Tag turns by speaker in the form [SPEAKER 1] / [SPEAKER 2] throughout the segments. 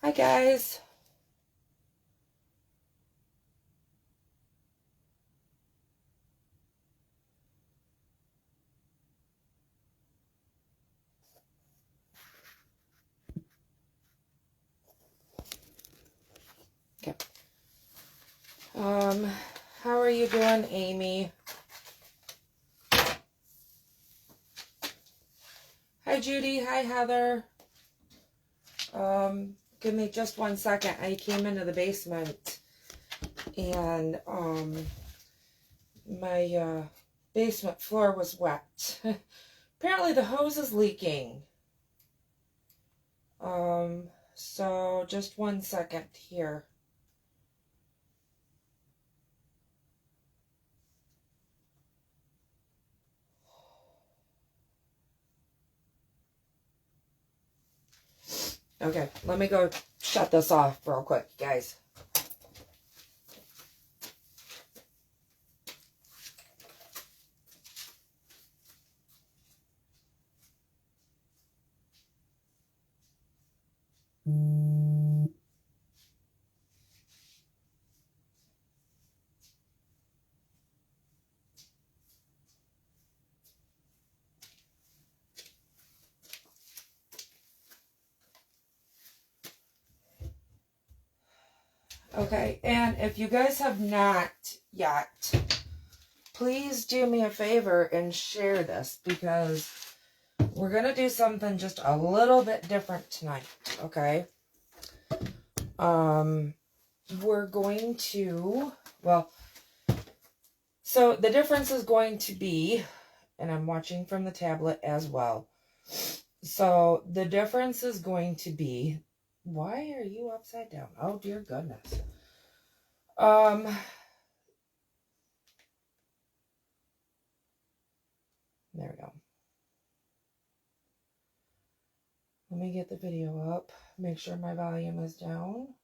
[SPEAKER 1] Hi guys. Okay. How are you doing, Amy? Hi Judy. Hi Heather. Give me just 1 second. I came into the basement and my basement floor was wet. Apparently the hose is leaking. So just 1 second here. Okay, let me go shut this off real quick, guys. Okay, and if you guys have not yet, please do me a favor and share this, because we're going to do something just a little bit different tonight, okay? We're going to, so the difference is going to be, and I'm watching from the tablet as well. So the difference is going to be, why are you upside down? Oh dear goodness. There we go. Let me get the video up. Make sure my volume is down.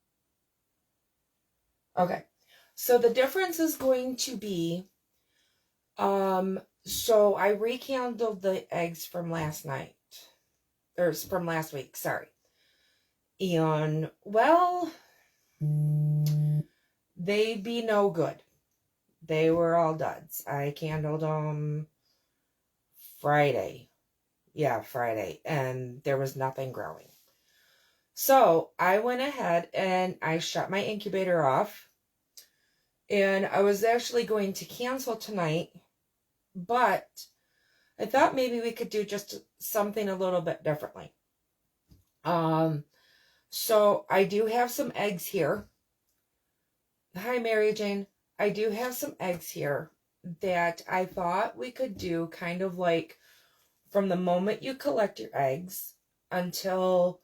[SPEAKER 1] Okay. So the difference is going to be, so I recandled the eggs from last night. Or from last week, sorry. And, well, they be no good. They were all duds. I candled them Friday. Yeah, Friday. And there was nothing growing. So I went ahead and I shut my incubator off. And I was actually going to cancel tonight, but I thought maybe we could do just something a little bit differently. So I do have some eggs here. Hi, Mary Jane. I do have some eggs here that I thought we could do kind of like from the moment you collect your eggs until,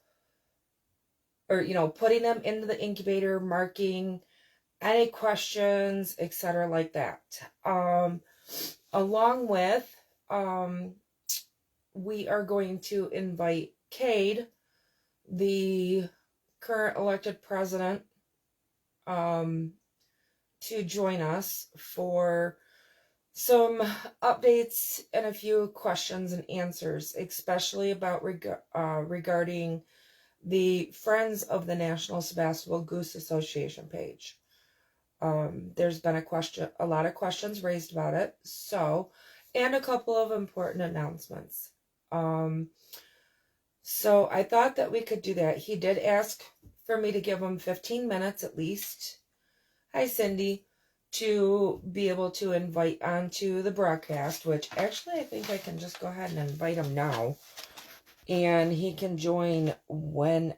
[SPEAKER 1] or, putting them into the incubator, marking any questions, etc. like that. Along with, we are going to invite Kade, the current elected president, to join us for some updates and a few questions and answers, especially about regarding the Friends of the National Sebastopol Goose Association page. There's been a lot of questions raised about it, and a couple of important announcements. So I thought that we could do that. He did ask for me to give him 15 minutes at least. Hi, Cindy. To be able to invite onto the broadcast, which actually I think I can just go ahead and invite him now. And he can join whenever.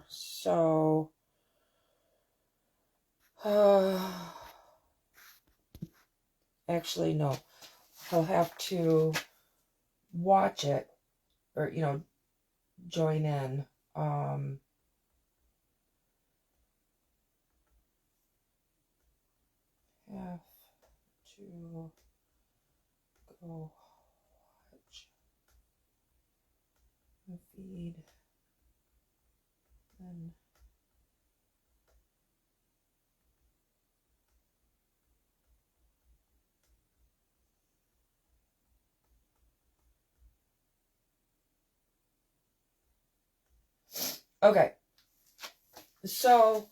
[SPEAKER 1] So, actually, no. He'll have to watch it or, join in. Have to go watch the feed. Then Okay. So,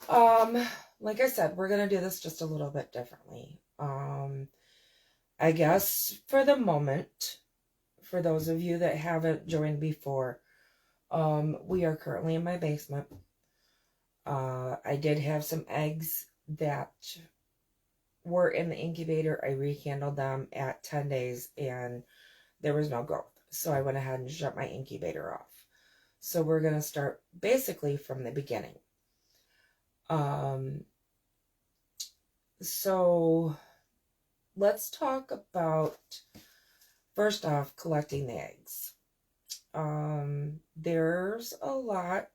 [SPEAKER 1] like I said, we're going to do this just a little bit differently. I guess for the moment, for those of you that haven't joined before, we are currently in my basement. I did have some eggs that were in the incubator. I recandled them at 10 days and there was no growth. So I went ahead and shut my incubator off. So we're going to start basically from the beginning. So let's talk about, first off, collecting the eggs. There's a lot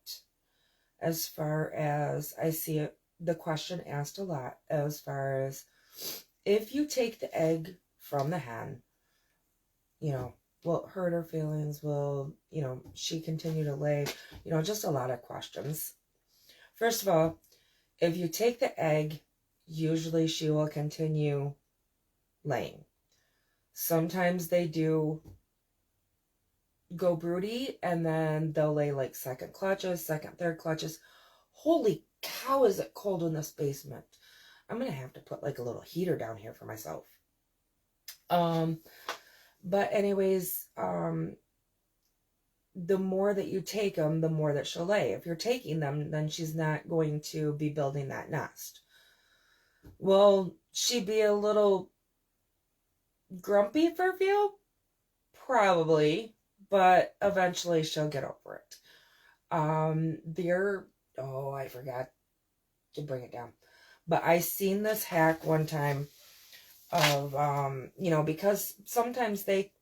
[SPEAKER 1] as far as I see it, the question asked a lot as far as if you take the egg from the hen, will it hurt her feelings? Will, she continue to lay? Just a lot of questions. First of all, if you take the egg, usually she will continue laying. Sometimes they do go broody and then they'll lay like second clutches, second, third clutches. Holy cow, is it cold in this basement. I'm going to have to put like a little heater down here for myself. But anyways, the more that you take them, the more that she'll lay. If you're taking them, then she's not going to be building that nest. Will she be a little grumpy for a few? Probably, but eventually she'll get over it. I forgot to bring it down. But I seen this hack one time of, because sometimes they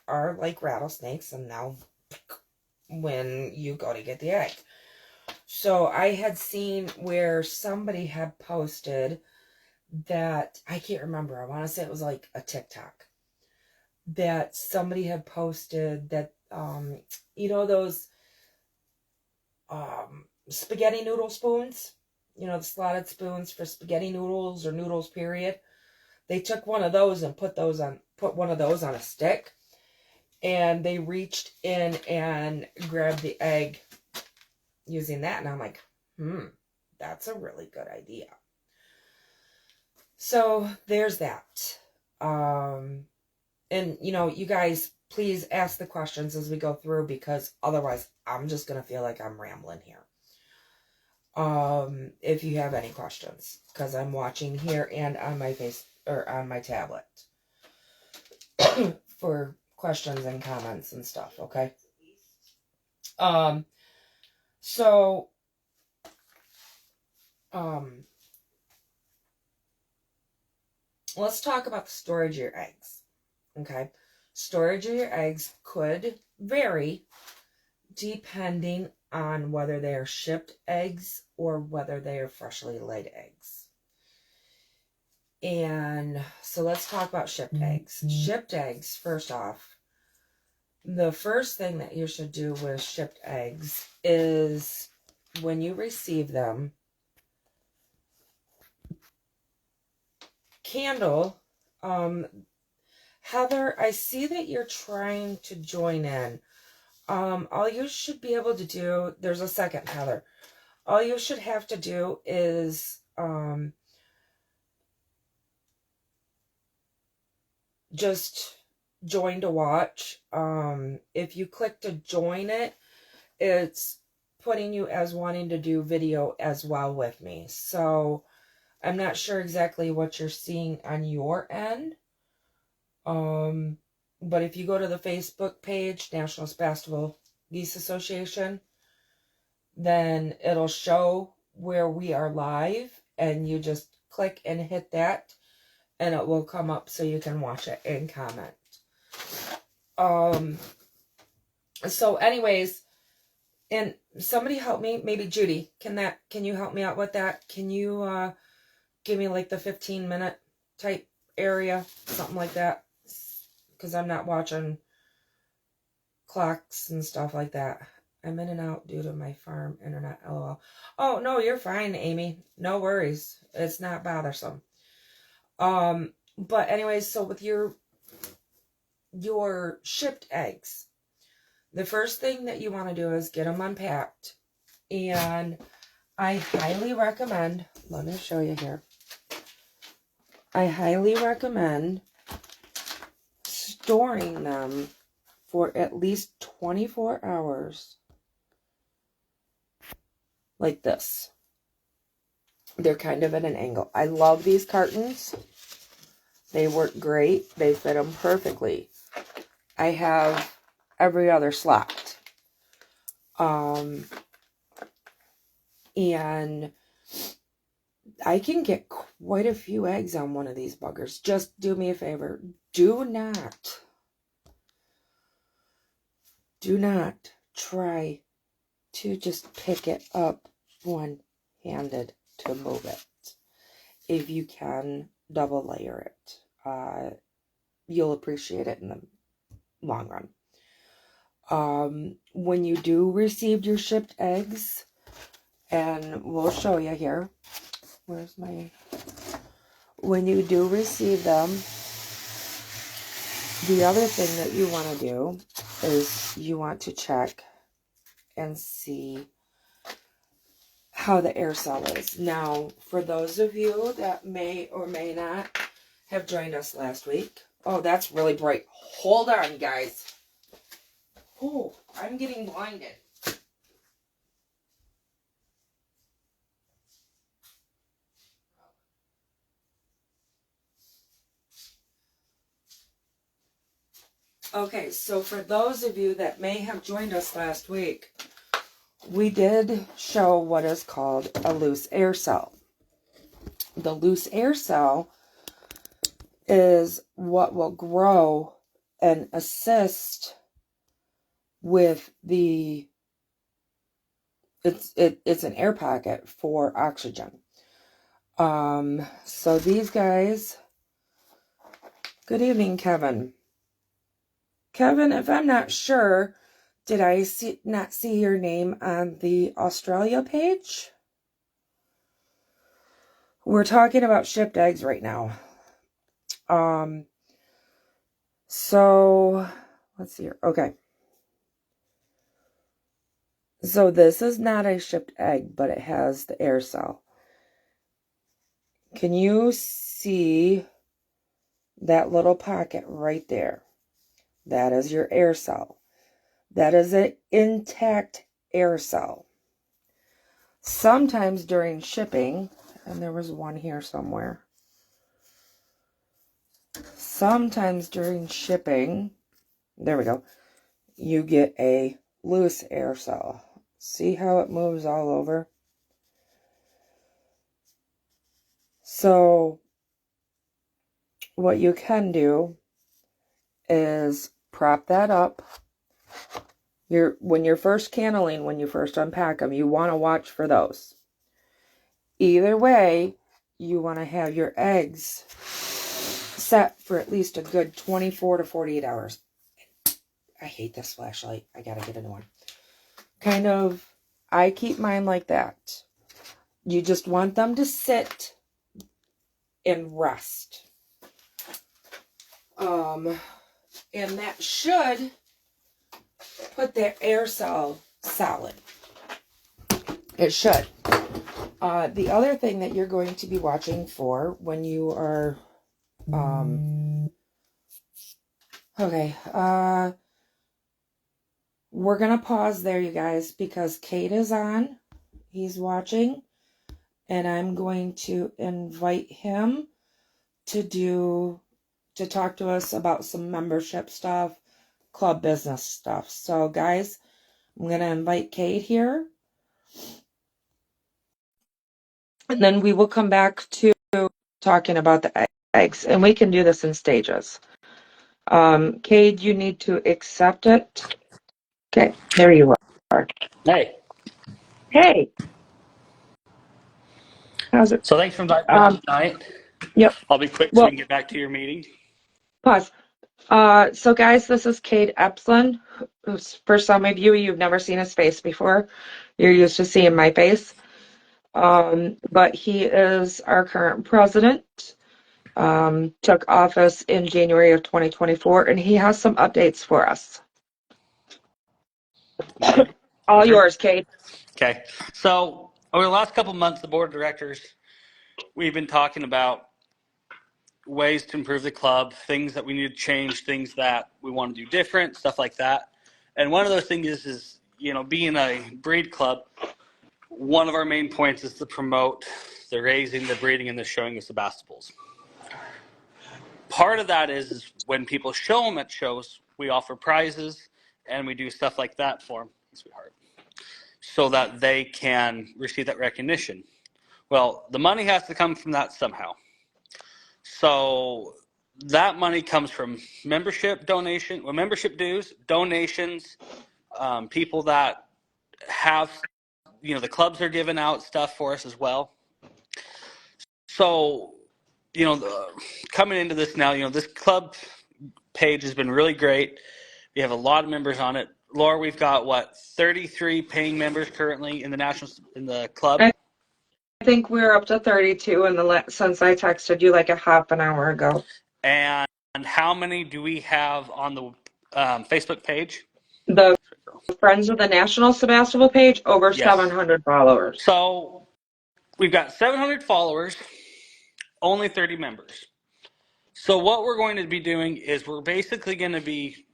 [SPEAKER 1] are like rattlesnakes and now when you go to get the egg. So I had seen where somebody had posted that, I can't remember, I want to say it was like a TikTok, that somebody had posted that, those spaghetti noodle spoons, the slotted spoons for spaghetti noodles or noodles period. They took one of those and put one of those on a stick, and they reached in and grabbed the egg using that. And I'm like, that's a really good idea. So there's that. And you guys, please ask the questions as we go through, because otherwise I'm just going to feel like I'm rambling here. If you have any questions, because I'm watching here and on my face or on my tablet for questions and comments and stuff. Okay. Let's talk about the storage of your eggs. Okay. Storage of your eggs could vary depending on whether they are shipped eggs or whether they are freshly laid eggs. And so let's talk about shipped eggs. Shipped eggs, first off, the first thing that you should do with shipped eggs is when you receive them, Candle, Heather, I see that you're trying to join in. All you should be able to do, there's a second Heather. All you should have to do is just join to watch. If you click to join it, it's putting you as wanting to do video as well with me. So I'm not sure exactly what you're seeing on your end. But if you go to the Facebook page, National Sebastopol Geese Association, then it'll show where we are live, and you just click and hit that, and it will come up so you can watch it and comment. So anyways, and somebody help me, maybe Judy, can you help me out with that? Can you give me like the 15-minute type area, something like that? Because I'm not watching clocks and stuff like that. I'm in and out due to my farm internet, lol. Oh, no, you're fine, Amy. No worries. It's not bothersome. But anyways, so with your shipped eggs, the first thing that you want to do is get them unpacked. And I highly recommend, let me show you here. I highly recommend storing them for at least 24 hours like this. They're kind of at an angle. I love these cartons. They work great. They fit them perfectly. I have every other slot. And I can get quite a few eggs on one of these buggers. Just do me a favor. Do not try to just pick it up one-handed to move it. If you can, double layer it. You'll appreciate it in the long run. When you do receive your shipped eggs, and we'll show you here. When you do receive them, the other thing that you want to do is you want to check and see how the air cell is. Now, for those of you that may or may not have joined us last week. Oh, that's really bright. Hold on, guys. Oh, I'm getting blinded. Okay, so for those of you that may have joined us last week, we did show what is called a loose air cell. The loose air cell is what will grow and assist with the, it's an air pocket for oxygen. So these guys, good evening, Kevin. Kevin, if I'm not sure, did I not see your name on the Australia page? We're talking about shipped eggs right now. So let's see here. Okay. So this is not a shipped egg, but it has the air cell. Can you see that little pocket right there? That is your air cell. That is an intact air cell. Sometimes during shipping, and there was one here somewhere. Sometimes during shipping, there we go, you get a loose air cell. See how it moves all over? So what you can do is prop that up. When you're first canneling, when you first unpack them, you want to watch for those. Either way, you want to have your eggs set for at least a good 24 to 48 hours. I hate this flashlight. I gotta get a new one. I keep mine like that. You just want them to sit and rest. And that should put the air cell solid. It should. The other thing that you're going to be watching for when you are, okay, we're going to pause there, you guys, because Kade is on. He's watching, and I'm going to invite him to talk to us about some membership stuff, club business stuff. So, guys, I'm going to invite Kade here. And then we will come back to talking about the eggs. And we can do this in stages. Kade, you need to accept it. Okay, there you are.
[SPEAKER 2] Hey.
[SPEAKER 1] Hey. How's it?
[SPEAKER 2] So thanks for inviting me tonight.
[SPEAKER 1] Yep.
[SPEAKER 2] I'll be quick so we can get back to your meeting.
[SPEAKER 1] Pause. So guys, this is Kade Epslin. For some of you, you've never seen his face before. You're used to seeing my face. But he is our current president. Took office in January of 2024, and he has some updates for us. All yours, Kate.
[SPEAKER 2] Okay. So over the last couple of months, the board of directors, we've been talking about ways to improve the club, things that we need to change, things that we want to do different, stuff like that. And one of those things is being a breed club, one of our main points is to promote the raising, the breeding, and the showing of Sebastipols. Part of that is when people show them at shows, we offer prizes and we do stuff like that for them, sweetheart, so that they can receive that recognition. Well, the money has to come from that somehow. So that money comes from membership dues, donations, people that have, the clubs are giving out stuff for us as well. So, coming into this now, this club page has been really great. We have a lot of members on it. Laura, we've got 33 paying members currently in the club.
[SPEAKER 1] I think we're up to 32 since I texted you like a half an hour ago.
[SPEAKER 2] And how many do we have on the Facebook page?
[SPEAKER 1] The Friends of the National Sebastopol page, over 700 followers.
[SPEAKER 2] So we've got 700 followers, only 30 members. So what we're going to be doing is we're basically going to be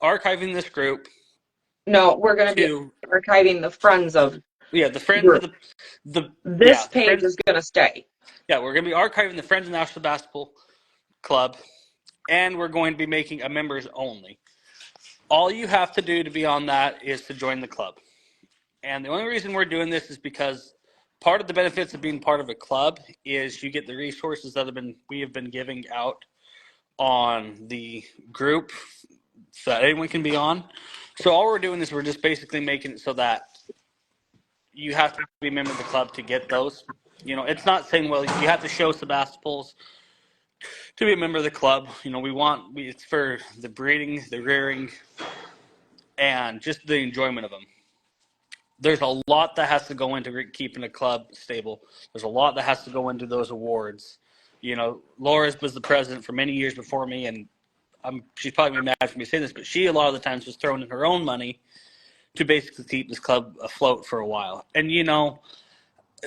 [SPEAKER 2] archiving this group.
[SPEAKER 1] No, we're going to be archiving the friends of.
[SPEAKER 2] Yeah, the friends of
[SPEAKER 1] this page is going to stay.
[SPEAKER 2] Yeah, we're going to be archiving the Friends of National Sebastopol Club, and we're going to be making a members only. All you have to do to be on that is to join the club. And the only reason we're doing this is because part of the benefits of being part of a club is you get the resources that we have been giving out on the group so that anyone can be on. So all we're doing is we're just basically making it so that you have to be a member of the club to get those. It's not saying, well, you have to show Sebastipols to be a member of the club. It's for the breeding, the rearing, and just the enjoyment of them. There's a lot that has to go into keeping a club stable. There's a lot that has to go into those awards. Laura was the president for many years before me, and she's probably mad for me saying this, but she a lot of the times was throwing in her own money to basically keep this club afloat for a while. And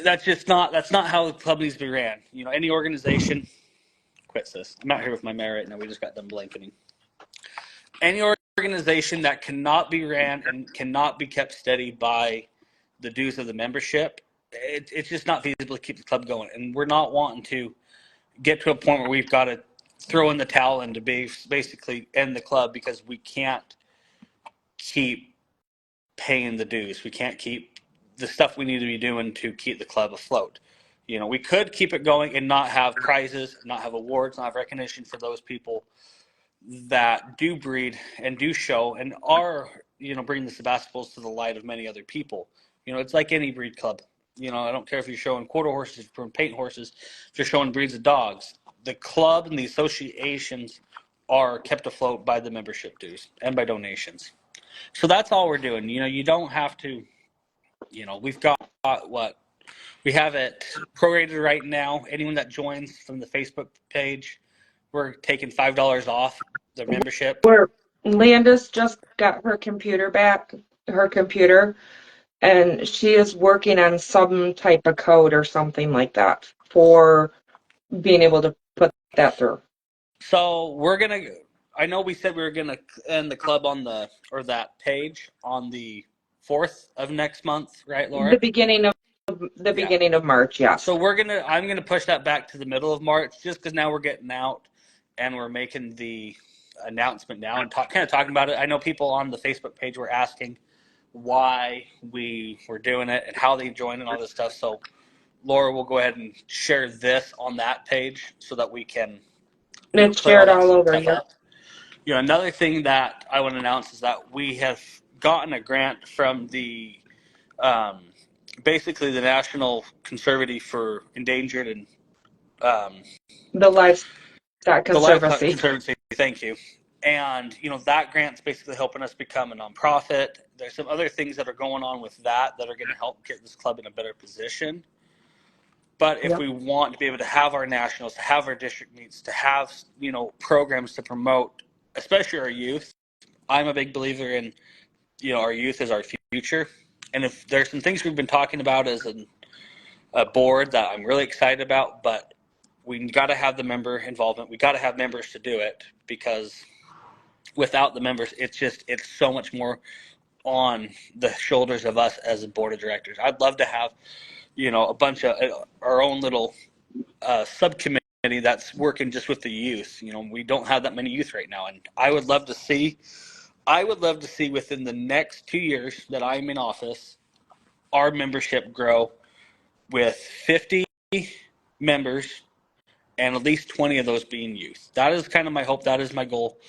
[SPEAKER 2] that's not how the club needs to be ran. Any organization. Quit this. I'm out here with my mayor right now. We just got done blanketing. Any organization that cannot be ran and cannot be kept steady by the dues of the membership, it's just not feasible to keep the club going. And we're not wanting to get to a point where we've got to throw in the towel and to basically end the club because we can't keep paying the dues. We can't keep the stuff we need to be doing to keep the club afloat. We could keep it going and not have prizes, not have awards, not have recognition for those people that do breed and do show and are, bringing the Sebastipols to the light of many other people. It's like any breed club. I don't care if you're showing quarter horses, if you're paint horses, if you're showing breeds of dogs. The club and the associations are kept afloat by the membership dues and by donations. So that's all we're doing. You don't have to, we've got we have it prorated right now. Anyone that joins from the Facebook page, we're taking $5 off their membership.
[SPEAKER 1] Landis just got her computer back, and she is working on some type of code or something like that for being able to put that through.
[SPEAKER 2] So I know we said we were gonna end the club that page on the 4th of next month, right, Laura?
[SPEAKER 1] The beginning of March, yes.
[SPEAKER 2] So I'm gonna push that back to the middle of March, just because now we're getting out and we're making the announcement now and kind of talking about it. I know people on the Facebook page were asking why we were doing it and how they joined and all this stuff. So Laura will go ahead and share this on that page so that we can
[SPEAKER 1] it's shared all over here.
[SPEAKER 2] Another thing that I want to announce is that we have gotten a grant from the basically the National Conservancy for Endangered and
[SPEAKER 1] the Livestock Conservancy.
[SPEAKER 2] Thank you. And that grant's basically helping us become a nonprofit. There's some other things that are going on with that are going to help get this club in a better position. But if we want to be able to have our nationals, to have our district meets, to have programs to promote, especially our youth, I'm a big believer in our youth is our future. And if there's some things we've been talking about as a board that I'm really excited about, but we got to have the member involvement. We got to have members to do it, because without the members, it's so much more on the shoulders of us as a board of directors. I'd love to have, a bunch of our own little subcommittee that's working just with the youth. We don't have that many youth right now, and I would love to see within the next 2 years that I'm in office, our membership grow with 50 members and at least 20 of those being youth. That is kind of my hope. That is my goal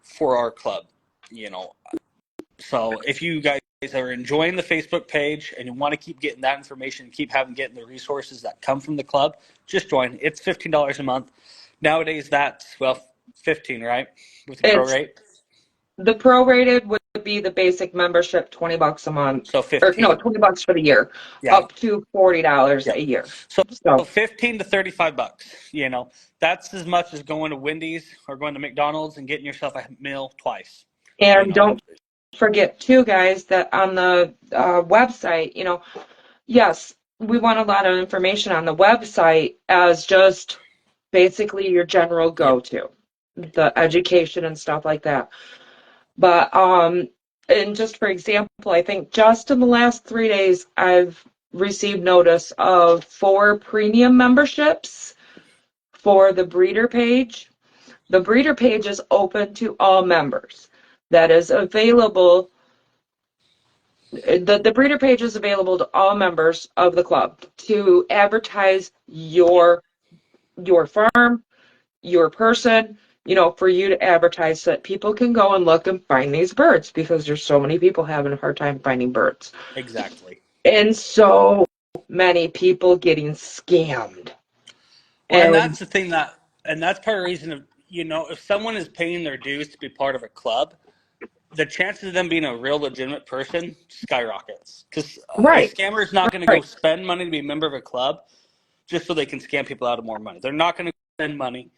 [SPEAKER 2] for our club. So if you guys are enjoying the Facebook page and you want to keep getting that information, keep getting the resources that come from the club, just join. It's $15 a month. Nowadays, that's, 15, right? With the
[SPEAKER 1] It's
[SPEAKER 2] prorate.
[SPEAKER 1] the prorated would be the basic membership, $20 a month,
[SPEAKER 2] So
[SPEAKER 1] or no,
[SPEAKER 2] 15.
[SPEAKER 1] $20 for the year,
[SPEAKER 2] Yeah.
[SPEAKER 1] up to $40
[SPEAKER 2] Yeah.
[SPEAKER 1] a year.
[SPEAKER 2] So
[SPEAKER 1] So,
[SPEAKER 2] 15 to $35. That's as much as going to Wendy's or going to McDonald's and getting yourself a meal twice.
[SPEAKER 1] and don't forget too, guys, that on the website, yes, we want a lot of information on the website as just basically your general
[SPEAKER 2] Yep.
[SPEAKER 1] go-to, the education and stuff like that. But and just for example, I think just in the last 3 days, I've received notice of 4 premium memberships for the breeder page. The breeder page is open to all members. That is available. The breeder page is available to all members of the club to advertise your farm, your person, for you to advertise so that people can go and look and find these birds, because there's so many people having a hard time finding birds.
[SPEAKER 2] Exactly.
[SPEAKER 1] And so many people getting scammed.
[SPEAKER 2] Well, and
[SPEAKER 1] And
[SPEAKER 2] that's the thing and that's part of the reason of, if someone is paying their dues to be part of a club, the chances of them being a real legitimate person skyrockets, because a
[SPEAKER 1] right,
[SPEAKER 2] scammer is not going to go
[SPEAKER 1] right.
[SPEAKER 2] spend money to be a member of a club just so they can scam people out of more money. They're not going to spend money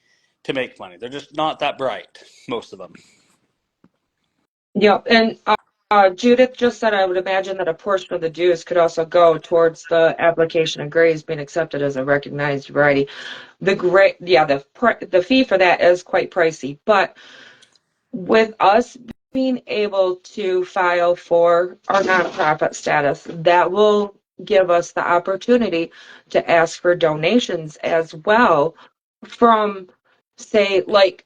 [SPEAKER 2] to make money. They're just not that bright, most of them.
[SPEAKER 1] Yeah, and Judith just said I would imagine that a portion of the dues could also go towards the application of grays being accepted as a recognized variety. The fee for that is quite pricey, but with us being able to file for our nonprofit status, that will give us the opportunity to ask for donations as well from, say, like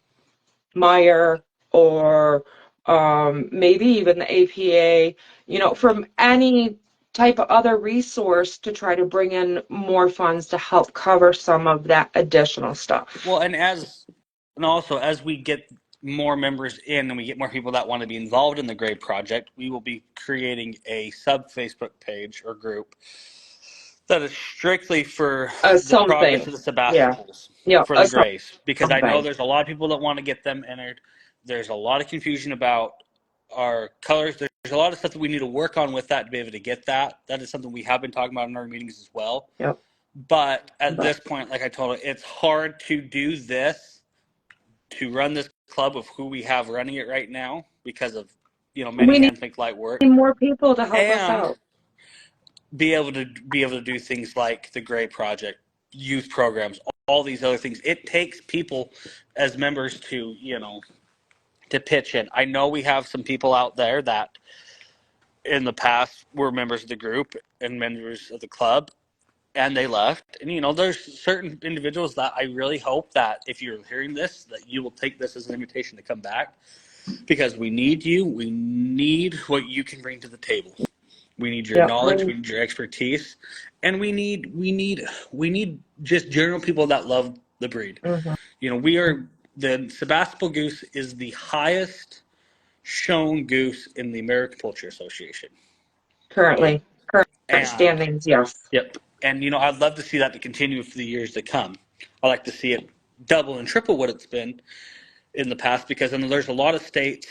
[SPEAKER 1] Meyer or maybe even the APA, from any type of other resource to try to bring in more funds to help cover some of that additional stuff.
[SPEAKER 2] Well, and also as we get more members in and we get more people that want to be involved in the Gray Project, we will be creating a sub Facebook page or group that is strictly for the progress
[SPEAKER 1] Something.
[SPEAKER 2] of the
[SPEAKER 1] Yeah.
[SPEAKER 2] Sebastians
[SPEAKER 1] Yeah.
[SPEAKER 2] for the Grays, because I know
[SPEAKER 1] Something.
[SPEAKER 2] there's a lot of people that want to get them entered. There's a lot of confusion about our colors. There's a lot of stuff that we need to work on with that to be able to get that. That is something we have been talking about in our meetings as well.
[SPEAKER 1] Yep.
[SPEAKER 2] But at
[SPEAKER 1] But
[SPEAKER 2] this point, like I told her, it's hard to do this, to run this club with who we have running it right now, because of, many
[SPEAKER 1] we need
[SPEAKER 2] hands make light work,
[SPEAKER 1] more people to help us
[SPEAKER 2] and
[SPEAKER 1] out.
[SPEAKER 2] be able to do things like the Gray Project, youth programs, all these other things. It takes people as members to, to pitch in. I know we have some people out there that in the past were members of the group and members of the club, and they left. And there's certain individuals that I really hope that if you're hearing this, that you will take this as an invitation to come back, because we need you. We need what you can bring to the table. We need your
[SPEAKER 1] Yep.
[SPEAKER 2] knowledge. We need your expertise, and we need just general people that love the breed.
[SPEAKER 1] Mhm.
[SPEAKER 2] We are the Sebastopol goose is the highest shown goose in the American Poultry Association.
[SPEAKER 1] Currently, current
[SPEAKER 2] And
[SPEAKER 1] standings, yes.
[SPEAKER 2] yep, and I'd love to see that to continue for the years to come. I like to see it double and triple what it's been in the past, because then there's a lot of states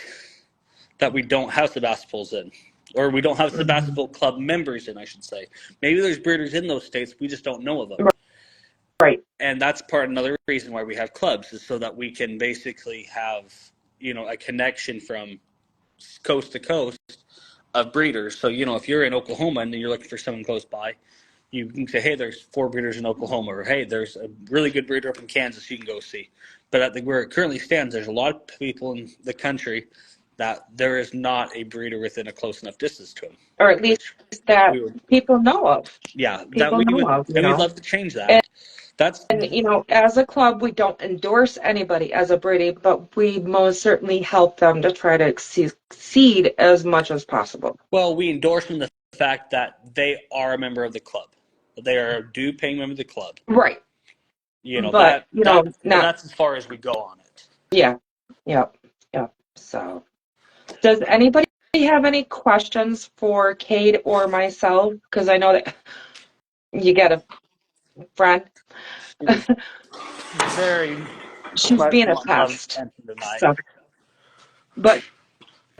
[SPEAKER 2] that we don't have Sebastopols in, or we don't have
[SPEAKER 1] Mhm.
[SPEAKER 2] Sebastopol club members in, I should say. Maybe there's breeders in those states, we just don't know of them.
[SPEAKER 1] Right.
[SPEAKER 2] And that's another reason why we have clubs, is so that we can basically have, a connection from coast to coast of breeders. So, if you're in Oklahoma and you're looking for someone close by, you can say, hey, there's 4 breeders in Oklahoma, or hey, there's a really good breeder up in Kansas you can go see. But where it currently stands, there's a lot of people in the country that there is not a breeder within a close enough distance to them.
[SPEAKER 1] Or at least
[SPEAKER 2] Which
[SPEAKER 1] that
[SPEAKER 2] we would,
[SPEAKER 1] people know of.
[SPEAKER 2] yeah, that
[SPEAKER 1] People
[SPEAKER 2] we
[SPEAKER 1] know
[SPEAKER 2] would,
[SPEAKER 1] of,
[SPEAKER 2] and we'd love to change that. That's
[SPEAKER 1] And, as a club, we don't endorse anybody as a breeding, but we most certainly help them to try to succeed as much as possible.
[SPEAKER 2] Well, we endorse them the fact that they are a member of the club. They are a due paying member of the club.
[SPEAKER 1] Right. But, not,
[SPEAKER 2] That's as far as we go on it.
[SPEAKER 1] yeah, yep, yep. So, does anybody have any questions for Kade or myself? Because I know that you got a friend.
[SPEAKER 2] Very
[SPEAKER 1] She's
[SPEAKER 2] much
[SPEAKER 1] being a
[SPEAKER 2] wanting love and
[SPEAKER 1] pest.
[SPEAKER 2] attention tonight.
[SPEAKER 1] So, but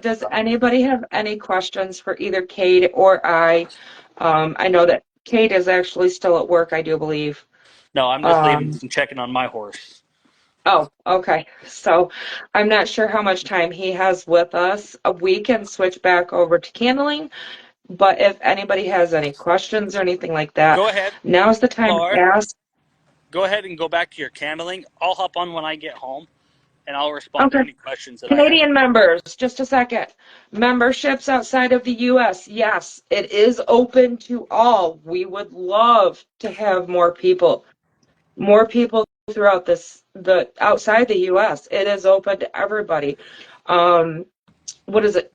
[SPEAKER 1] does anybody have any questions for either Kade or I? I know that Kade is actually still at work, I do believe.
[SPEAKER 2] No, I'm just leaving and checking on my horse.
[SPEAKER 1] Oh, okay. So I'm not sure how much time he has with us. We can switch back over to candling, but if anybody has any questions or anything like that,
[SPEAKER 2] Go ahead,
[SPEAKER 1] now's the time to
[SPEAKER 2] Laura.
[SPEAKER 1] ask.
[SPEAKER 2] Go ahead and go back to your candling. I'll hop on when I get home, and I'll respond to
[SPEAKER 1] Okay.
[SPEAKER 2] any questions that I have.
[SPEAKER 1] Canadian members, just a second. Memberships outside of the US, yes, it is open to all. We would love to have more people throughout the outside the US. It is open to everybody. What is it?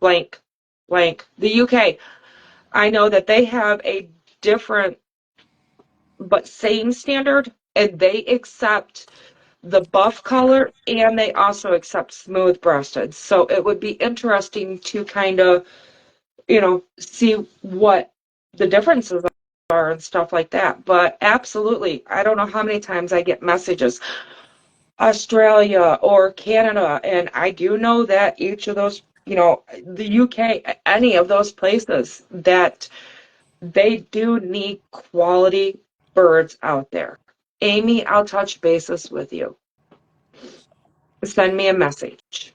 [SPEAKER 1] Blank, blank. The UK. I know that they have a different but same standard, and they accept the buff color and they also accept smooth breasted. So it would be interesting to kind of, see what the differences are and stuff like that. But absolutely, I don't know how many times I get messages, Australia or Canada, and I do know that each of those, the UK, any of those places, that they do need quality birds out there. Amy, I'll touch bases with you. Send me a message.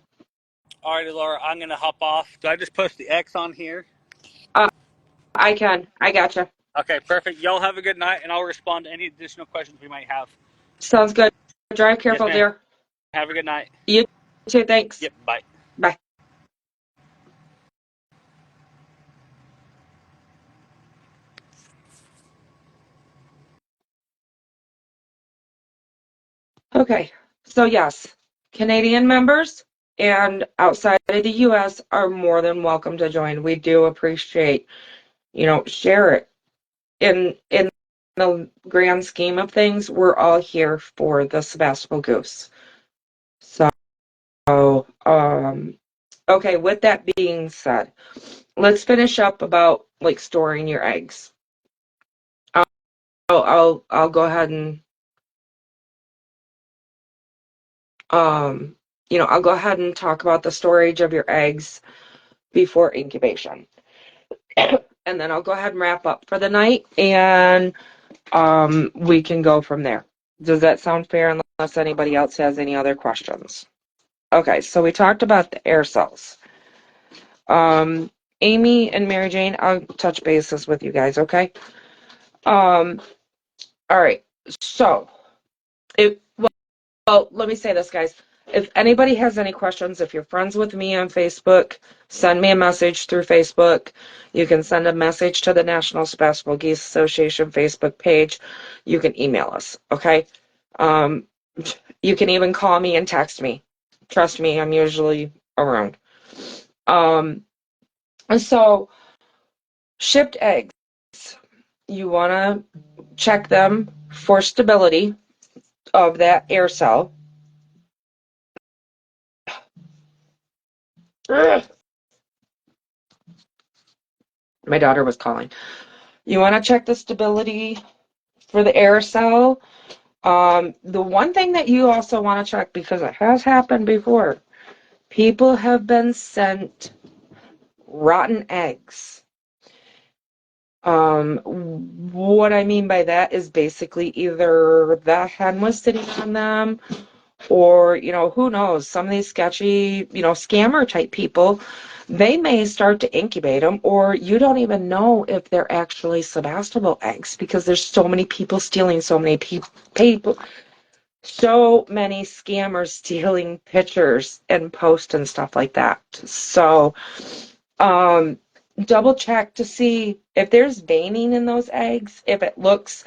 [SPEAKER 2] Alrighty, Laura, I'm gonna hop off. Do I just post the X on here?
[SPEAKER 1] Uh, I can. I gotcha.
[SPEAKER 2] Okay, perfect. Y'all have a good night, and I'll respond to any additional questions we might have.
[SPEAKER 1] Sounds good. Drive
[SPEAKER 2] Yes,
[SPEAKER 1] careful,
[SPEAKER 2] ma'am.
[SPEAKER 1] dear.
[SPEAKER 2] Have a good night.
[SPEAKER 1] You too. Thanks.
[SPEAKER 2] Yep, bye.
[SPEAKER 1] Bye. Okay. So yes, Canadian members and outside of the US are more than welcome to join. We do appreciate, share it. In the grand scheme of things, we're all here for the Sebastopol goose. So, okay, with that being said, let's finish up about like storing your eggs. I'll go ahead and I'll go ahead and talk about the storage of your eggs before incubation. And then I'll go ahead and wrap up for the night, and we can go from there. Does that sound fair unless anybody else has any other questions? Okay, so we talked about the air cells. Amy and Mary Jane, I'll touch bases with you guys, okay? All right. So, let me say this, guys. If anybody has any questions, if you're friends with me on Facebook, send me a message through Facebook. You can send a message to the National Sebastopol Geese Association Facebook page. You can email us, okay? You can even call me and text me. Trust me, I'm usually around. So, shipped eggs, you want to check them for stability of that air cell. Ugh. My daughter was calling. You want to check the stability for the air cell. The one thing that you also want to check, because it has happened before, people have been sent rotten eggs. What I mean by that is basically either the hen was sitting on them, Or, who knows, some of these sketchy, scammer type people, they may start to incubate them, or you don't even know if they're actually Sebastopol eggs because there's so many people stealing, so many scammers stealing pictures and posts and stuff like that. So, um, double check to see if there's veining in those eggs, if it looks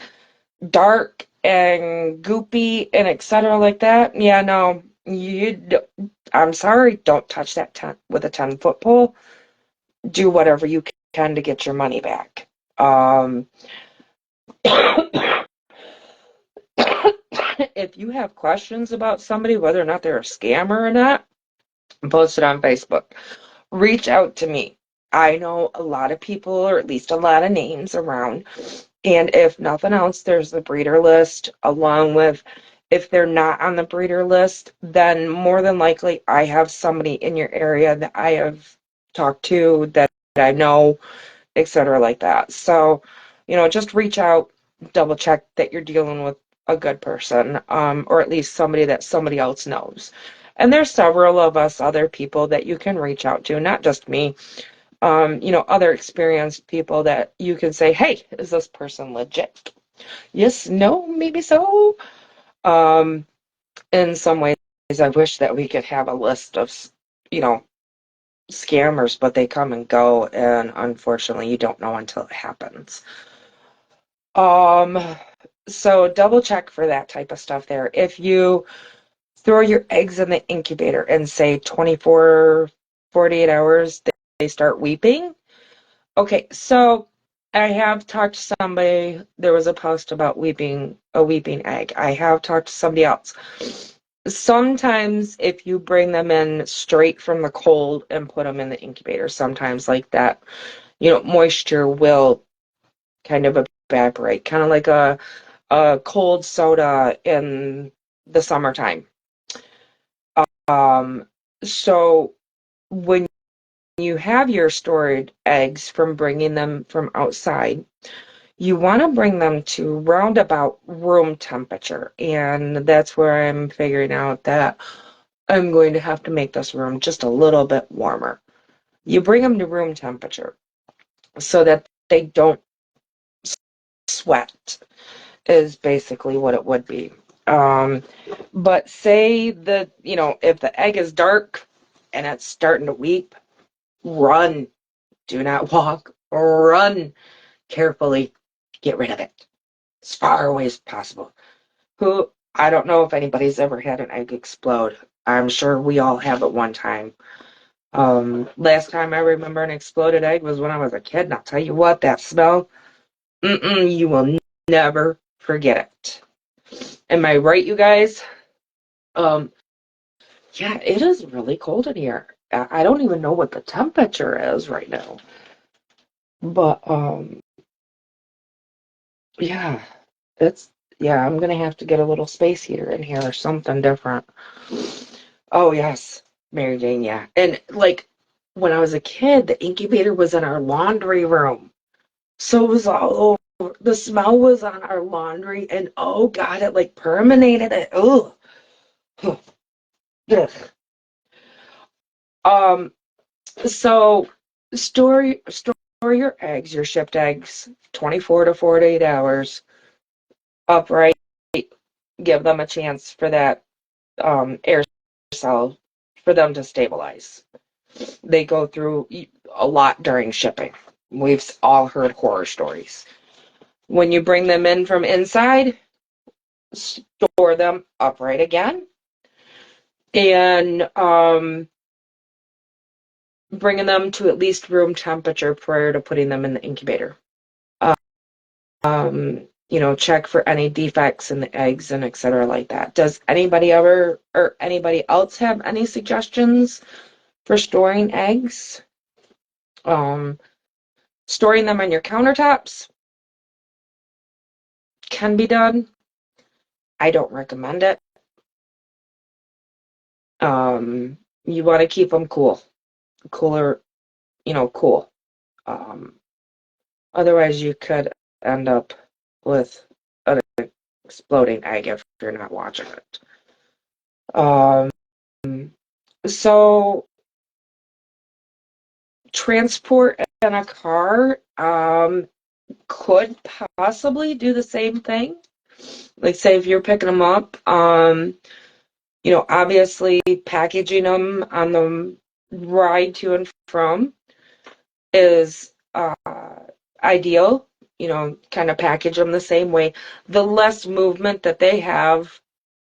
[SPEAKER 1] dark and goopy and etc. like that. Yeah, no, I'm sorry, don't touch that with a 10-foot pole. Do whatever you can to get your money back. If you have questions about somebody, whether or not they're a scammer or not, post it on Facebook. Reach out to me. I know a lot of people, or at least a lot of names around. And if nothing else, there's the breeder list, along with, if they're not on the breeder list, then more than likely I have somebody in your area that I have talked to, that I know, etc. like that. So, just reach out, double check that you're dealing with a good person, or at least somebody that somebody else knows. And there's several of us other people that you can reach out to, not just me, other experienced people that you can say, hey, is this person legit? Yes, no, maybe so. In some ways, I wish that we could have a list of, you know, scammers, but they come and go, and unfortunately, you don't know until it happens. Um, so double check for that type of stuff there. If you throw your eggs in the incubator and say 24, 48 hours, they start weeping. Okay, so I have talked to somebody, there was a post about a weeping egg. I have talked to somebody else. Sometimes if you bring them in straight from the cold and put them in the incubator, sometimes like that, moisture will kind of evaporate, kind of like a cold soda in the summertime. Um, so when you have your stored eggs from bringing them from outside, you want to bring them to roundabout room temperature. And that's where I'm figuring out that I'm going to have to make this room just a little bit warmer. You bring them to room temperature so that they don't sweat, is basically what it would be. Um, but say that, if the egg is dark and it's starting to weep, run. Do not walk. Run carefully. Get rid of it as far away as possible. I don't know if anybody's ever had an egg explode. I'm sure we all have at one time. Last time I remember an exploded egg was when I was a kid, and I'll tell you what, that smell, you will never forget it. Am I right, you guys? Um, yeah, it is really cold in here. I don't even know what the temperature is right now. But yeah, it's yeah, I'm gonna have to get a little space heater in here or something different. Oh yes, Mary Jane, yeah. And like when I was a kid, the incubator was in our laundry room. So it was all over. The smell was on our laundry, and oh God, it like permeated it. Ugh. Ugh. Um, so store your eggs, your shipped eggs, 24 to 48 hours upright. Give them a chance for that air cell for them to stabilize. They go through a lot during shipping. We've all heard horror stories. When you bring them in from inside, store them upright again, and bringing them to at least room temperature prior to putting them in the incubator. Check for any defects in the eggs and etc. like that. Does anybody ever or anybody else have any suggestions for storing eggs? Um, Storing them on your countertops can be done. I don't recommend it. You want to keep them cooler, cool. Um, Otherwise, you could end up with an exploding egg if you're not watching it. Um, so transport in a car could possibly do the same thing. Like say if you're picking them up, obviously packaging them on the ride to and from is ideal. Kind of package them the same way. The less movement that they have,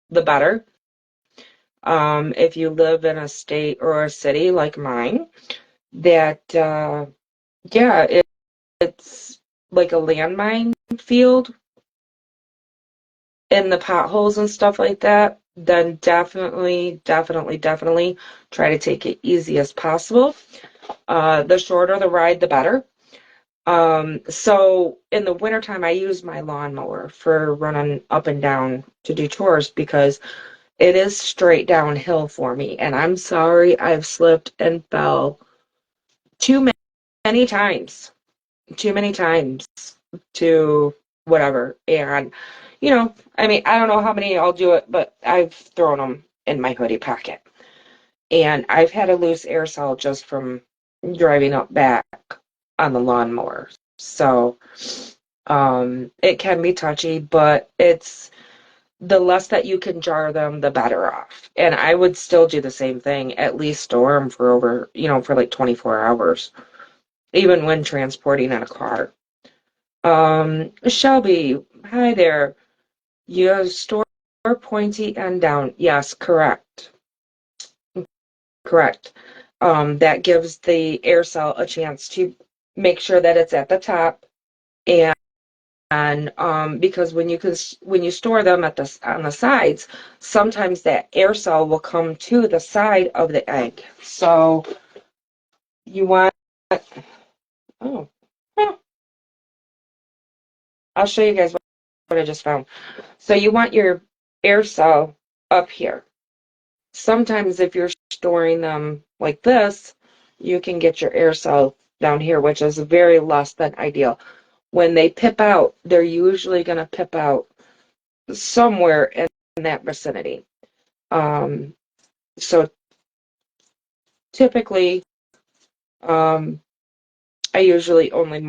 [SPEAKER 1] the better. If you live in a state or a city like mine, that yeah, it's like a landmine field in the potholes and stuff like that, then definitely, definitely, definitely try to take it easy as possible. The shorter the ride, the better. So in the wintertime, I use my lawnmower for running up and down to do chores because it is straight downhill for me. And I'm sorry, I've slipped and fell too many times, too many times to whatever. And, I mean, I don't know how many I'll do it, but I've thrown them in my hoodie pocket. And I've had a loose air cell just from driving up back on the lawnmower. So, it can be touchy, but it's the less that you can jar them, the better off. And I would still do the same thing, at least store them for over, for like 24 hours, even when transporting in a car. Shelby, hi there. You store pointy end down. Yes, correct. Correct. That gives the air cell a chance to make sure that it's at the top, and because when you store them on the sides, sometimes that air cell will come to the side of the egg. So you want oh, well, I'll show you guys what I just found. So you want your air cell up here. Sometimes if you're storing them like this, you can get your air cell down here, which is very less than ideal. When they pip out, they're usually going to pip out somewhere in that vicinity. So typically, um, I usually only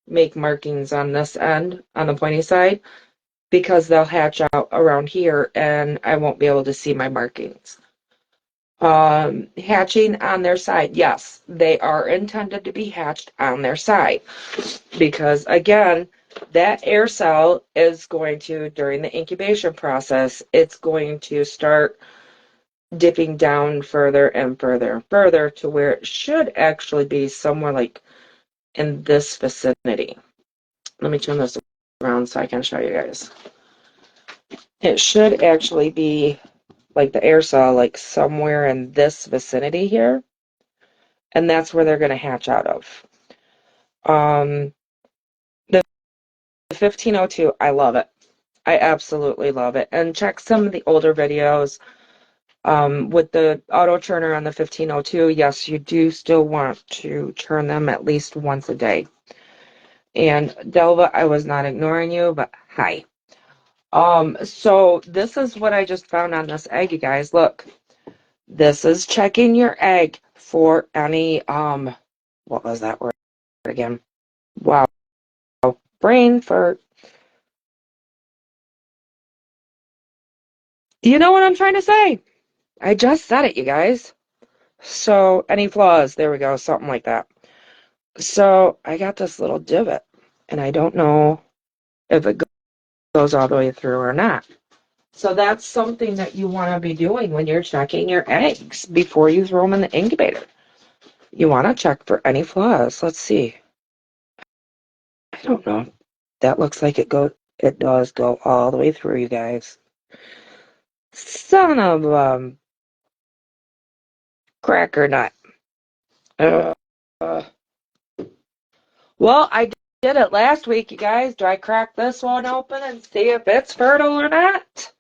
[SPEAKER 1] make markings on this end, on the pointy side, because they'll hatch out around here and I won't be able to see my markings. Hatching on their side, yes, they are intended to be hatched on their side because, again, that air cell is going to, during the incubation process, it's going to start dipping down further and further and further to where it should actually be somewhere like in this vicinity. Let me turn this around so I can show you guys. It should actually be like the air cell, like somewhere in this vicinity here. And that's where they're going to hatch out of. The 1502, I love it. I absolutely love it. And check some of the older videos. With the auto churner on the 1502, yes, you do still want to churn them at least once a day. And Delva, I was not ignoring you, but hi. So this is what I just found on this egg, you guys. Look, this is checking your egg for any, what was that word again? Wow, brain fart. You know what I'm trying to say? I just said it, you guys. So, any flaws? There we go, something like that. So, I got this little divot, and I don't know if it goes all the way through or not. So, that's something that you want to be doing when you're checking your eggs before you throw them in the incubator. You want to check for any flaws. Let's see. I don't know. That looks like it does go all the way through, you guys. Son of cracker nut. Uh, uh, well, I did it last week, you guys. Do I crack this one open and see if it's fertile or not?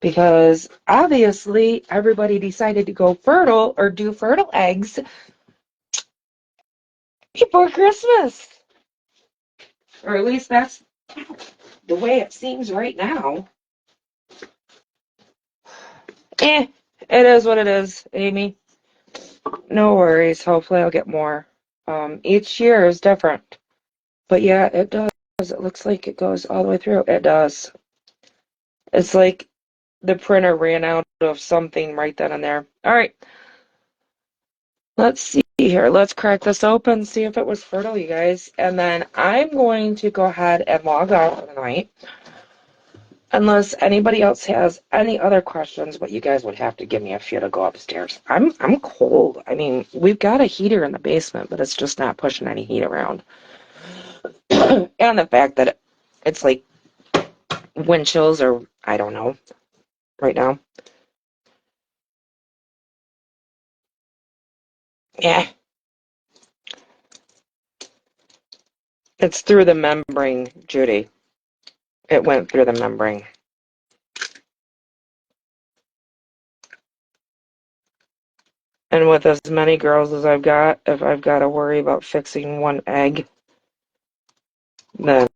[SPEAKER 1] Because obviously everybody decided to go fertile or do fertile eggs before Christmas. Or at least that's the way it seems right now. Eh, it is what it is, Amy. No worries. Hopefully I'll get more. Each year is different. But yeah, it does. It looks like it goes all the way through. It does. It's like the printer ran out of something right then and there. All right, let's see here. Let's crack this open, see if it was fertile, you guys. And then I'm going to go ahead and log out for the night. Unless anybody else has any other questions, but you guys would have to give me a few to go upstairs. I'm cold. I mean, we've got a heater in the basement, but it's just not pushing any heat around. And the fact that it's like wind chills or I don't know right now. Yeah, it's through the membrane, Judy. It went through the membrane. And with as many girls as I've got, if I've got to worry about fixing one egg, then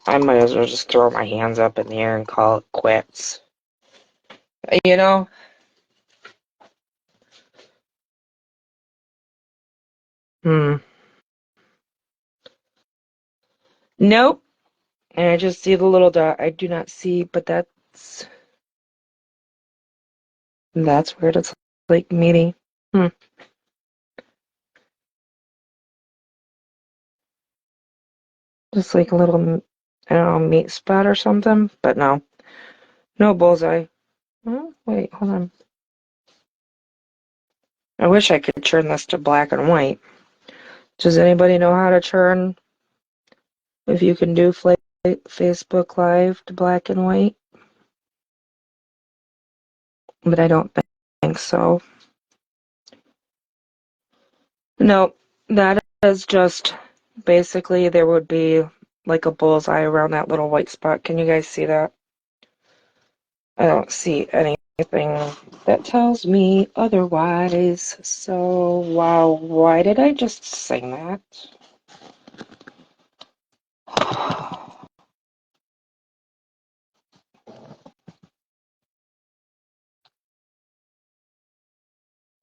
[SPEAKER 1] I might as well just throw my hands up in the air and call it quits. You know? Hmm. Nope. And I just see the little dot. I do not see, but that's weird. It's like meaty. Hmm. Just like a little, I don't know, meat spot or something. But no. No bullseye. Oh, wait, hold on. I wish I could turn this to black and white. Does anybody know how to turn, if you can do Facebook Live to black and white? But I don't think so. No, that is just basically there would be like a bullseye around that little white spot. Can you guys see that? I don't see anything that tells me otherwise. So, wow, why did I just sing that?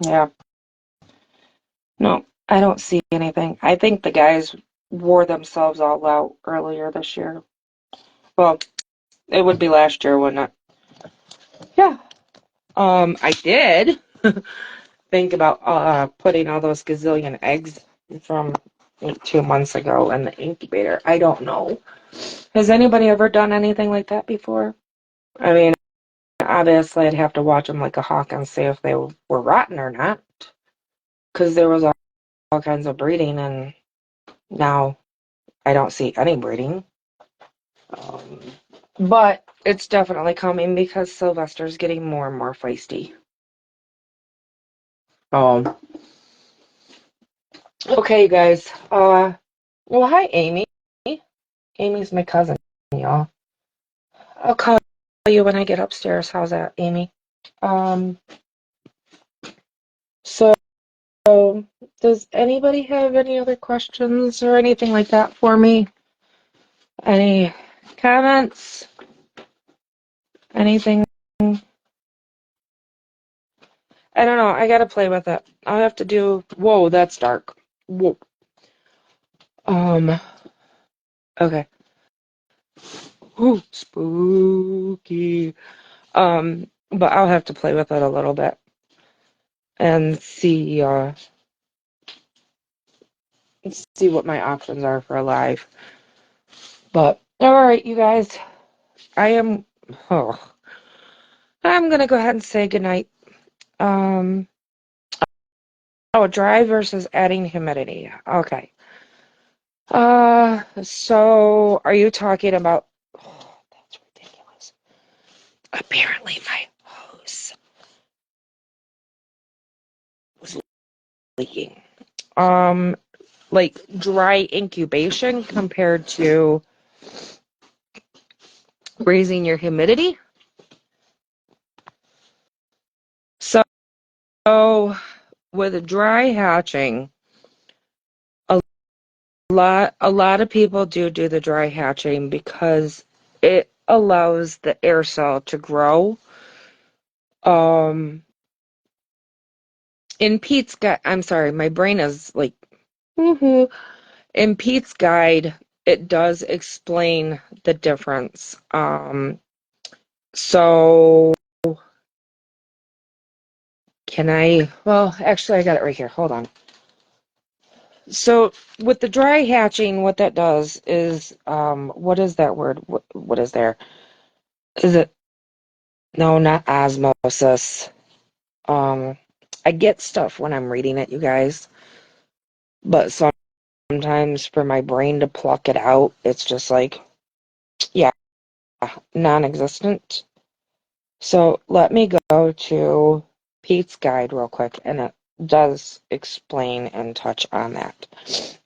[SPEAKER 1] Yeah, no, I don't see anything. I think the guys wore themselves all out earlier this year. Well, it would be last year, wouldn't it? Yeah. I did think about putting all those gazillion eggs from like 2 months ago in the incubator. I don't know. Has anybody ever done anything like that before? I mean, obviously, I'd have to watch them like a hawk and see if they were rotten or not, because there was all kinds of breeding, and now I don't see any breeding. Um, but it's definitely coming because Sylvester's getting more and more feisty. Um, okay, you guys. Well, hi, Amy. Amy's my cousin, y'all. I'll call you when I get upstairs. How's that, Amy? Um, so does anybody have any other questions or anything like that for me? Any comments? Anything? I don't know. I gotta play with it. I'll have to do. Whoa, that's dark. Whoa. Um. Okay. Ooh, spooky. But I'll have to play with it a little bit and see what my options are for a live. But all right, you guys. I am. Oh, I'm gonna go ahead and say goodnight. Um. Oh, dry versus adding humidity. Okay. So are you talking about? Oh, that's ridiculous. Apparently, my hose was leaking. Um, like dry incubation compared to raising your humidity. So with a dry hatching, a a lot of people do the dry hatching because it allows the air cell to grow Um, in Pete's guide, I'm sorry, my brain is like, woohoo. In Pete's guide, it does explain the difference. So well, actually, I got it right here. Hold on. So with the dry hatching, what that does is, what is that word? What is there? Is it, no, not osmosis. Um, I get stuff when I'm reading it, you guys, but sometimes for my brain to pluck it out, it's just like, yeah, non-existent. So let me go to Pete's guide real quick, and it does explain and touch on that.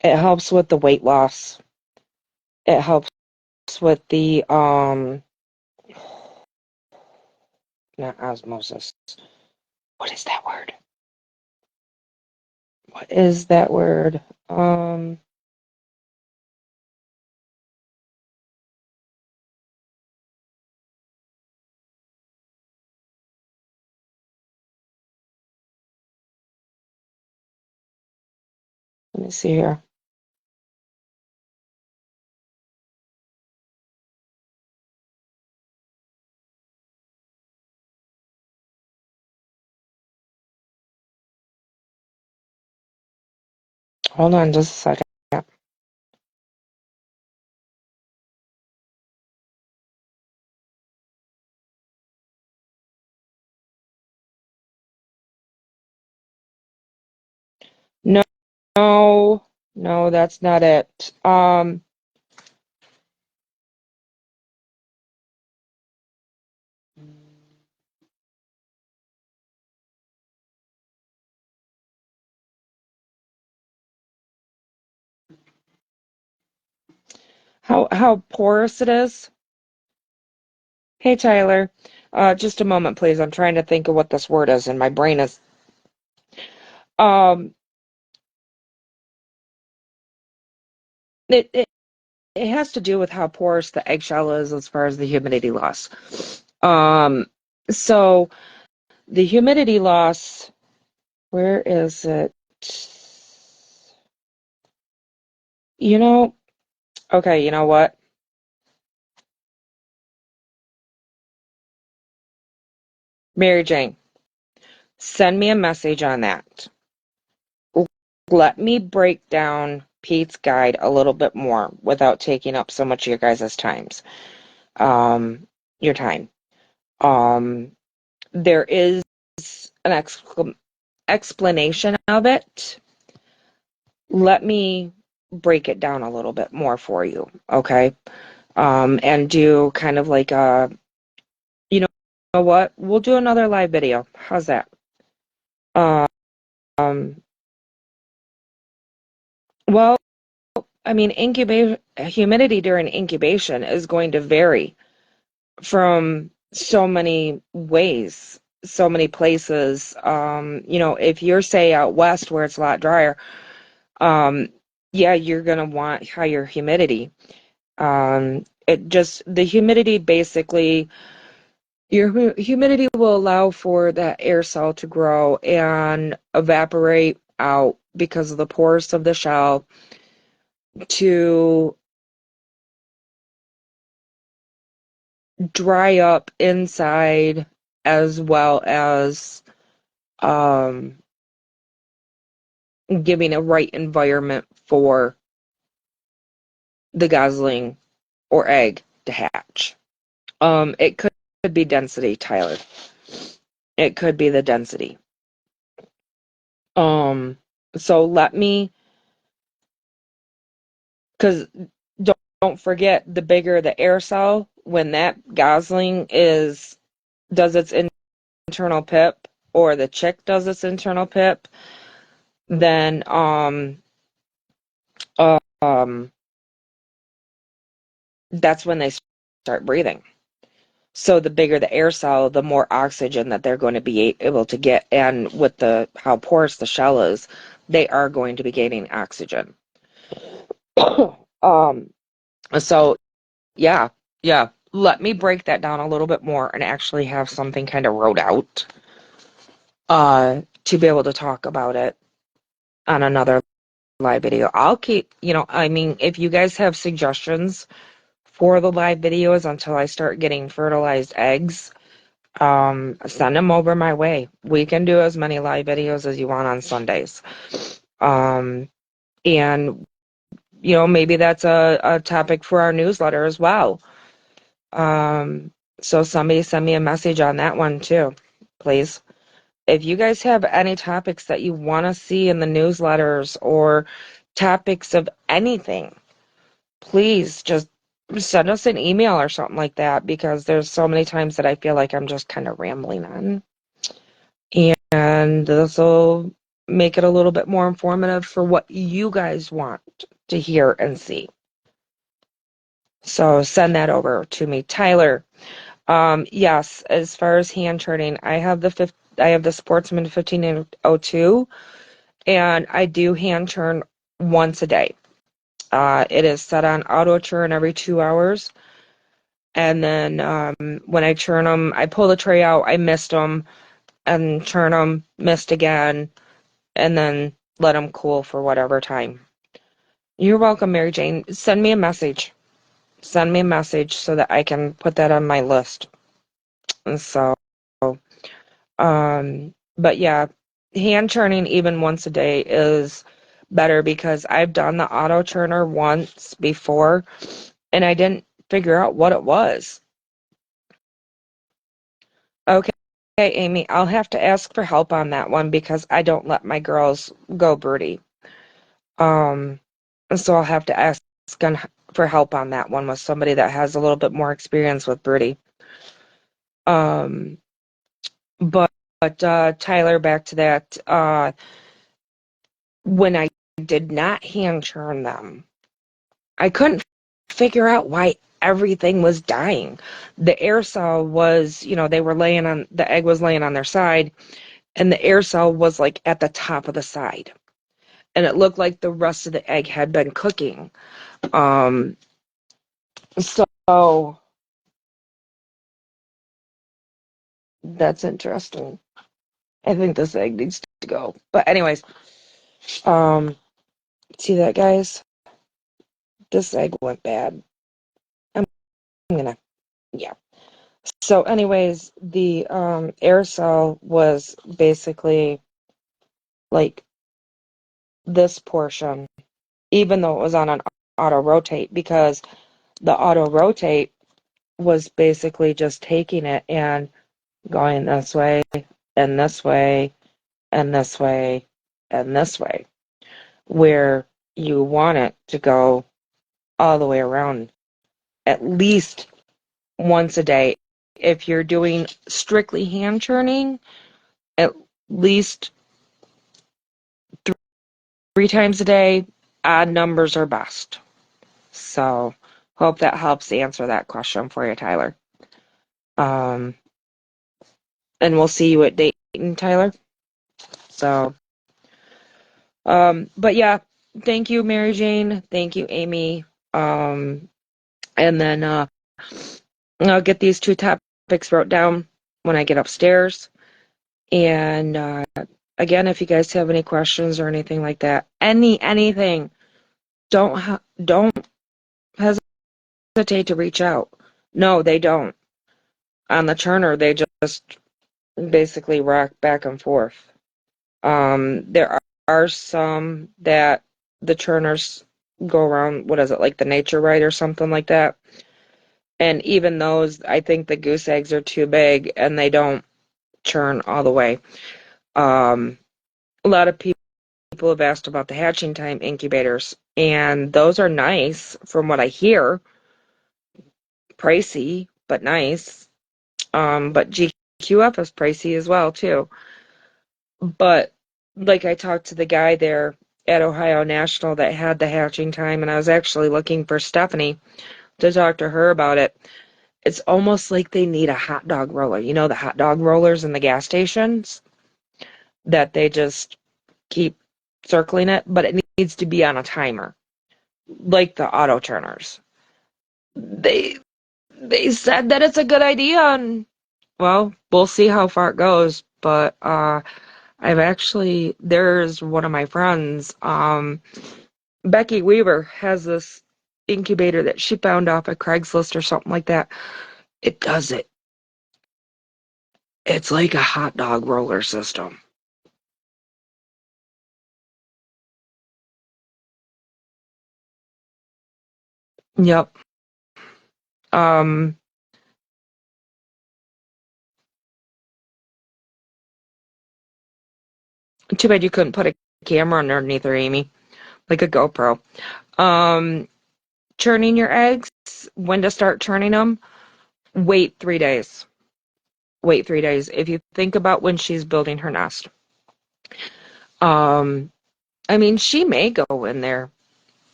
[SPEAKER 1] It helps with the weight loss. It helps with the not osmosis. What is that word? What is that word? Let me see here. Hold on just a second. No, no, no, that's not it. How porous it is. Hey, Tyler. Just a moment, please. I'm trying to think of what this word is, and my brain is. Um, it, it it has to do with how porous the eggshell is as far as the humidity loss. Um, so the humidity loss, where is it? You know, okay, you know what? Mary Jane, send me a message on that. Let me break down Pete's guide a little bit more without taking up so much of your guys' times. Your time. Um, there is an explanation of it. Let me break it down a little bit more for you, okay? And do kind of like you know what? We'll do another live video. How's that? Um, well, I mean, incubation humidity during incubation is going to vary from so many ways, so many places. If you're say out west where it's a lot drier, um, yeah, you're gonna want higher humidity. The humidity basically, your humidity will allow for that air cell to grow and evaporate out because of the pores of the shell to dry up inside as well as um, giving a right environment for the gosling or egg to hatch. It could be density, Tyler. It could be the density. Um, so let me, because don't forget, the bigger the air cell, when that gosling does its internal pip, or the chick does its internal pip, then um, that's when they start breathing. So the bigger the air cell, the more oxygen that they're going to be able to get. And with how porous the shell is, they are going to be gaining oxygen. um, so yeah, yeah. let me break that down a little bit more and actually have something kind of wrote out to be able to talk about it on another live video. I'll keep, I mean, if you guys have suggestions for the live videos until I start getting fertilized eggs, send them over my way. We can do as many live videos as you want on Sundays. And maybe that's a topic for our newsletter as well. So somebody send me a message on that one too, please. If you guys have any topics that you want to see in the newsletters or topics of anything, please just send us an email or something like that, because there's so many times that I feel like I'm just kind of rambling on. And this will make it a little bit more informative for what you guys want to hear and see. So send that over to me. Tyler, yes, as far as hand turning, I have the Sportsman 1502, and I do hand turn once a day. It is set on auto churn every 2 hours. And then when I churn them, I pull the tray out, I mist them, and churn them, mist again, and then let them cool for whatever time. You're welcome, Mary Jane. Send me a message. Send me a message so that I can put that on my list. And so, but yeah, hand churning even once a day is better, because I've done the auto churner once before and I didn't figure out what it was. Okay, Amy, I'll have to ask for help on that one because I don't let my girls go broody. Um, so I'll have to ask for help on that one with somebody that has a little bit more experience with broody. Um, but Tyler, back to that. When I did not hand churn them, I couldn't figure out why everything was dying. The air cell was, they were the egg was laying on their side, and the air cell was like at the top of the side. And it looked like the rest of the egg had been cooking. Um, so that's interesting. I think this egg needs to go. But anyways, um, see that, guys? This egg went bad. I'm gonna, yeah. So anyways, the air cell was basically like this portion, even though it was on an auto rotate, because the auto rotate was basically just taking it and going this way and this way and this way and this way, where you want it to go all the way around at least once a day. If you're doing strictly hand churning, at least 3 times a day. Odd numbers are best. So hope that helps answer that question for you, Tyler. Um, and we'll see you at Dayton, Tyler. So, but yeah, thank you, Mary Jane. Thank you, Amy. And then I'll get these 2 topics wrote down when I get upstairs. And again, if you guys have any questions or anything like that, anything, don't hesitate to reach out. No, they don't. On the churner, they just basically rock back and forth. There are some that the churners go around, what is it, like the nature right or something like that. And even those, I think the goose eggs are too big and they don't churn all the way. A lot of people have asked about the hatching time incubators, and those are nice from what I hear. Pricey, but nice. But GQF is pricey as well too. But like, I talked to the guy there at Ohio National that had the hatching time, and I was actually looking for Stephanie to talk to her about it. It's almost like they need a hot dog roller. You know, the hot dog rollers in the gas stations that they just keep circling it, but it needs to be on a timer, like the auto turners. They They said that it's a good idea, and well, we'll see how far it goes. But I've actually there's one of my friends, Becky Weaver, has this incubator that she found off of Craigslist or something like that. It does it. It's like a hot dog roller system. Yep. Um, Too bad you couldn't put a camera underneath her, Amy, like a GoPro. Um, Churning your eggs, when to start churning them? Wait 3 days. Wait 3 days. If you think about when she's building her nest. Um, I mean, she may go in there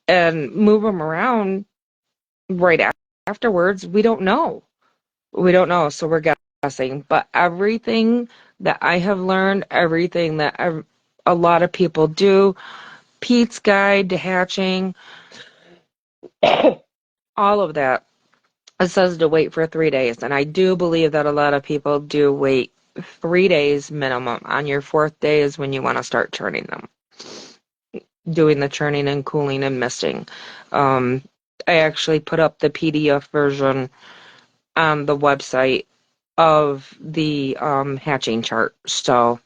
[SPEAKER 1] and move them around right afterwards. We don't know. We don't know, so we're guessing. But everything that I have learned, everything that a lot of people do, Pete's Guide to Hatching, all of that, it says to wait for 3 days. And I do believe that a lot of people do wait 3 days minimum. On your fourth day is when you want to start churning them, doing the churning and cooling and misting. Um, I actually put up the PDF version on the website of the hatching chart. So,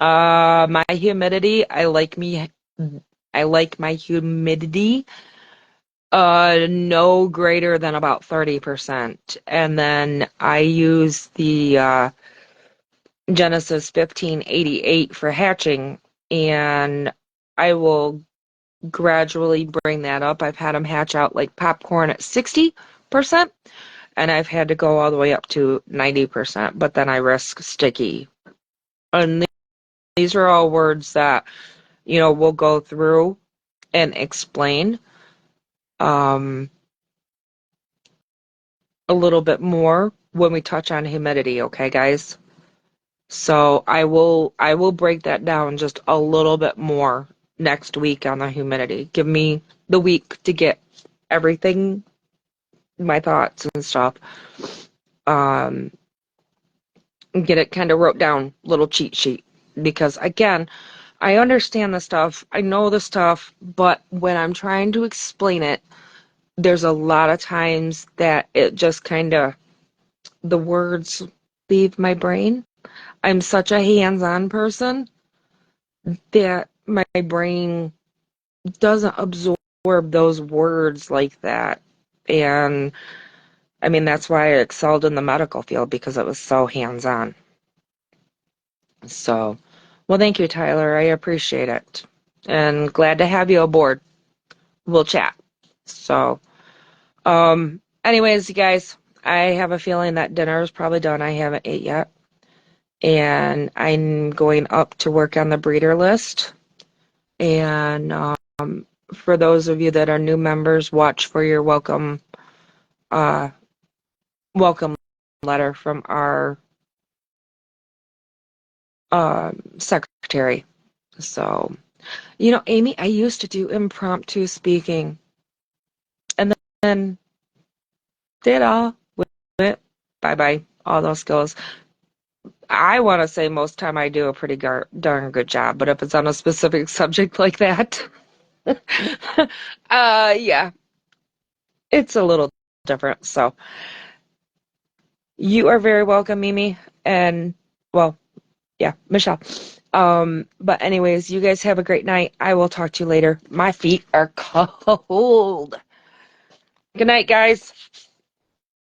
[SPEAKER 1] my humidity, I like my humidity no greater than about 30%. And then I use the Genesis 1588 for hatching, and I will gradually bring that up. I've had them hatch out like popcorn at 60%, and I've had to go all the way up to 90%, but then I risk sticky. And these are all words that, we'll go through and explain um, a little bit more when we touch on humidity, okay, guys? So I will break that down just a little bit more next week on the humidity. Give me the week to get everything, my thoughts and stuff. Um, get it kind of wrote down, little cheat sheet. Because again, I understand the stuff, I know the stuff, but when I'm trying to explain it, there's a lot of times that it just kind of, the words leave my brain. I'm such a hands-on person that my brain doesn't absorb those words like that. And I mean, that's why I excelled in the medical field because it was so hands-on. So, well, thank you, Tyler. I appreciate it. And glad to have you aboard. We'll chat. So, anyways, you guys, I have a feeling that dinner is probably done. I haven't ate yet. And I'm going up to work on the breeder list. And for those of you that are new members, watch for your uh, welcome letter from our secretary. So, Amy, I used to do impromptu speaking, and then did all with it. Bye bye, all those skills. I want to say most time I do a pretty darn good job, but if it's on a specific subject like that, yeah, it's a little different. So, you are very welcome, Mimi, and well, yeah, Michelle. But anyways, you guys have a great night. I will talk to you later. My feet are cold. Good night, guys.